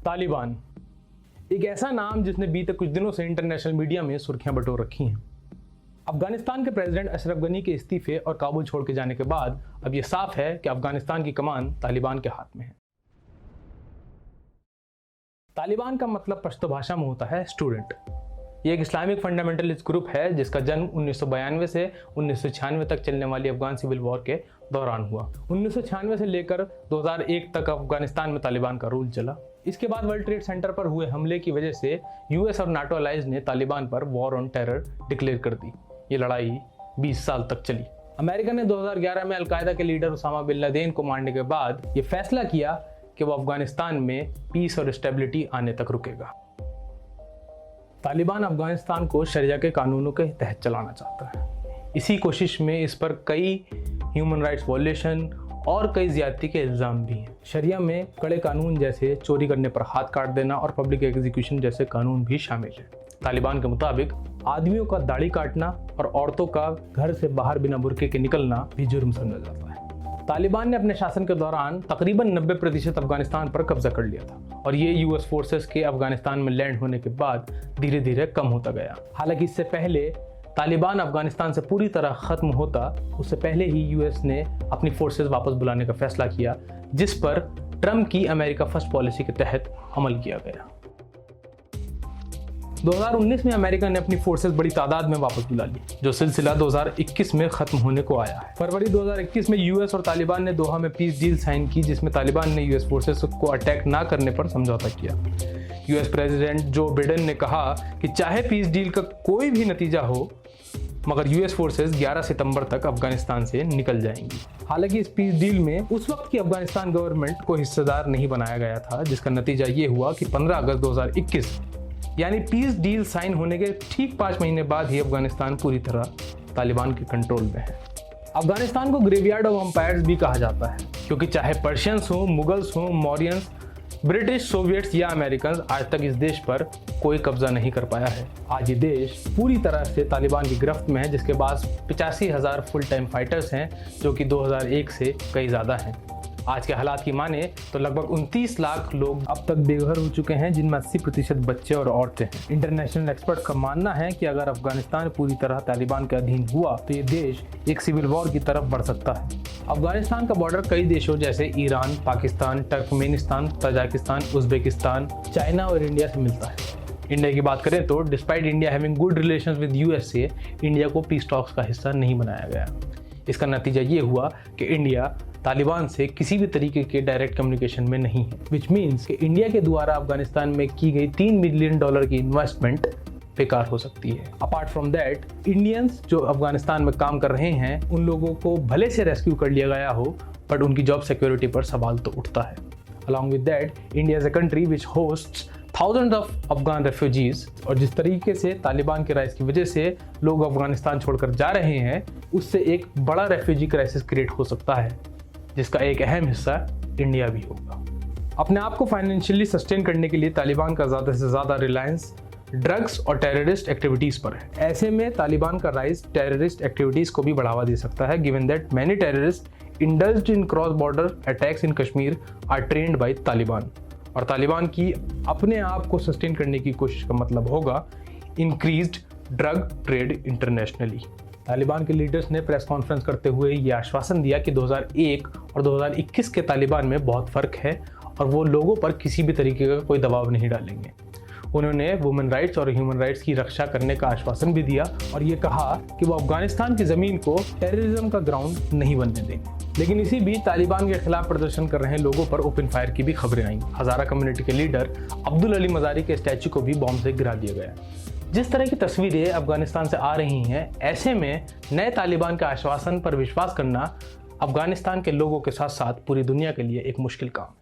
तालिबान एक ऐसा नाम जिसने बीते कुछ दिनों से इंटरनेशनल मीडिया में सुर्खियां बटोर रखी हैं। अफगानिस्तान के प्रेसिडेंट अशरफ गनी के इस्तीफे और काबुल छोड़ के जाने के बाद अब यह साफ है कि अफगानिस्तान की कमान तालिबान के हाथ में है। तालिबान का मतलब पश्तो भाषा में होता है स्टूडेंट। ये एक इस्लामिक फंडामेंटलिस्ट ग्रुप है जिसका जन्म 1992 से 1996 तक चलने वाली अफगान सिविल वॉर के दौरान हुआ। 1996 से लेकर 2001 तक अफगानिस्तान में तालिबान का रूल चला। इसके बाद वर्ल्ड ट्रेड सेंटर पर हुए हमले की वजह से यूएस और नाटो अलाइज ने तालिबान पर वॉर ऑन टेरर डिक्लेयर कर दी। ये लड़ाई 20 साल तक चली। अमेरिका ने 2011 में अलकायदा के लीडर उसामा बिन लादेन को मारने के बाद ये फैसला किया कि वो अफगानिस्तान में पीस और स्टेबिलिटी आने तक रुकेगा। तालिबान अफगानिस्तान को शरिया के कानूनों के तहत चलाना चाहता है। इसी कोशिश में इस पर कई ह्यूमन राइट्स वॉयलेशन और कई ज्यादती के इल्ज़ाम भी हैं। शरिया में कड़े कानून जैसे चोरी करने पर हाथ काट देना और पब्लिक एग्जीक्यूशन जैसे कानून भी शामिल हैं। तालिबान के मुताबिक आदमियों का दाढ़ी काटना और औरतों का घर से बाहर बिना बुर्के के निकलना भी जुर्म समझा जाता है। तालिबान ने अपने शासन के दौरान तकरीबन 90% अफगानिस्तान पर कब्जा कर लिया था और ये यूएस फोर्सेस के अफगानिस्तान में लैंड होने के बाद धीरे धीरे कम होता गया। हालांकि इससे पहले तालिबान अफगानिस्तान से पूरी तरह खत्म होता, उससे पहले ही यूएस ने अपनी फोर्सेस वापस बुलाने का फैसला किया, जिस पर ट्रम्प की अमेरिका फर्स्ट पॉलिसी के तहत अमल किया गया। 2019 में अमेरिका ने अपनी फोर्सेस बड़ी तादाद में वापस बुला ली, जो सिलसिला 2021 में खत्म होने को आया है। फरवरी 2021 में यूएस और तालिबान ने दोहा में पीस डील साइन की, जिसमें तालिबान ने यूएस फोर्सेस को अटैक ना करने पर समझौता किया। यूएस प्रेसिडेंट जो बिडेन ने कहा कि चाहे पीस डील का कोई भी नतीजा हो, मगर यूएस फोर्सेस 11 सितंबर तक अफगानिस्तान से निकल जाएंगी। हालांकि इस पीस डील में उस वक्त की अफगानिस्तान गवर्नमेंट को हिस्सेदार नहीं बनाया गया था, जिसका नतीजा ये हुआ कि 15 अगस्त 2021 यानी पीस डील साइन होने के ठीक 5 महीने बाद ही अफगानिस्तान पूरी तरह तालिबान के कंट्रोल में है। अफगानिस्तान को ग्रेवयार्ड ऑफ एम्पायर्स भी कहा जाता है, क्योंकि चाहे पर्शियंस हो, मुगल्स हो, मौर्यंस, ब्रिटिश, सोवियट्स या अमेरिकन, आज तक इस देश पर कोई कब्जा नहीं कर पाया है। आज ये देश पूरी तरह से तालिबान की गिरफ्त में है, जिसके पास 85,000 फुल टाइम फाइटर्स हैं, जो कि 2001 से कई ज़्यादा हैं। आज के हालात की माने तो लगभग 29 लाख लोग अब तक बेघर हो चुके हैं, जिनमें 80% बच्चे और औरतें हैं। इंटरनेशनल एक्सपर्ट का मानना है कि अगर अफगानिस्तान पूरी तरह तालिबान के अधीन हुआ तो ये देश एक सिविल वॉर की तरफ बढ़ सकता है। अफगानिस्तान का बॉर्डर कई देशों जैसे Iran, Pakistan, Turkmenistan, Tajikistan, Uzbekistan, China और इंडिया से मिलता है। इंडिया की बात करें तो despite India having good relations with US से इंडिया को पीस टॉक्स का हिस्सा नहीं बनाया गया। इसका नतीजा ये हुआ कि इंडिया तालिबान से किसी भी तरीके के डायरेक्ट कम्युनिकेशन में नहीं है, विच मीन्स कि इंडिया के द्वारा अफगानिस्तान में की गई $3 मिलियन की इन्वेस्टमेंट बेकार हो सकती है। अपार्ट फ्रॉम दैट, इंडियंस जो अफगानिस्तान में काम कर रहे हैं, उन लोगों को भले से रेस्क्यू कर लिया गया हो, बट उनकी जॉब सिक्योरिटी पर सवाल तो उठता है। Along with that, India is a country which hosts thousands of Afghan refugees, और जिस तरीके से तालिबान के राइज की वजह से लोग अफगानिस्तान छोड़कर जा रहे हैं, उससे एक बड़ा रेफ्यूजी क्राइसिस क्रिएट हो सकता है, जिसका एक अहम हिस्सा इंडिया भी होगा। अपने आप को फाइनेंशियली सस्टेन करने के लिए तालिबान का ज़्यादा से ज़्यादा रिलायंस ड्रग्स और टेररिस्ट एक्टिविटीज़ पर है। ऐसे में तालिबान का राइज टेररिस्ट एक्टिविटीज़ को भी बढ़ावा दे सकता है, given that many terrorist indulged in cross border attacks in Kashmir are trained by Taliban. और तालिबान की अपने आप को सस्टेन करने की कोशिश का मतलब होगा increased drug trade internationally. Taliban के लीडर्स ने प्रेस कॉन्फ्रेंस करते हुए ये आश्वासन दिया कि 2001 और 2021 के तालिबान में बहुत फ़र्क है और वो लोगों पर किसी भी तरीके का कोई दबाव नहीं डालेंगे। उन्होंने वुमेन राइट्स और ह्यूमन राइट्स की रक्षा करने का आश्वासन भी दिया और ये कहा कि वो अफगानिस्तान की ज़मीन को टेररिज्म का ग्राउंड नहीं बनने देंगे। लेकिन इसी बीच तालिबान के खिलाफ प्रदर्शन कर रहे लोगों पर ओपन फायर की भी खबरें आईं। हज़ारा कम्युनिटी के लीडर अब्दुल अली मज़ारी के स्टैचू को भी बॉम्ब से गिरा दिया गया। जिस तरह की तस्वीरें अफगानिस्तान से आ रही हैं, ऐसे में नए तालिबान के आश्वासन पर विश्वास करना अफगानिस्तान के लोगों के साथ साथ पूरी दुनिया के लिए एक मुश्किल काम।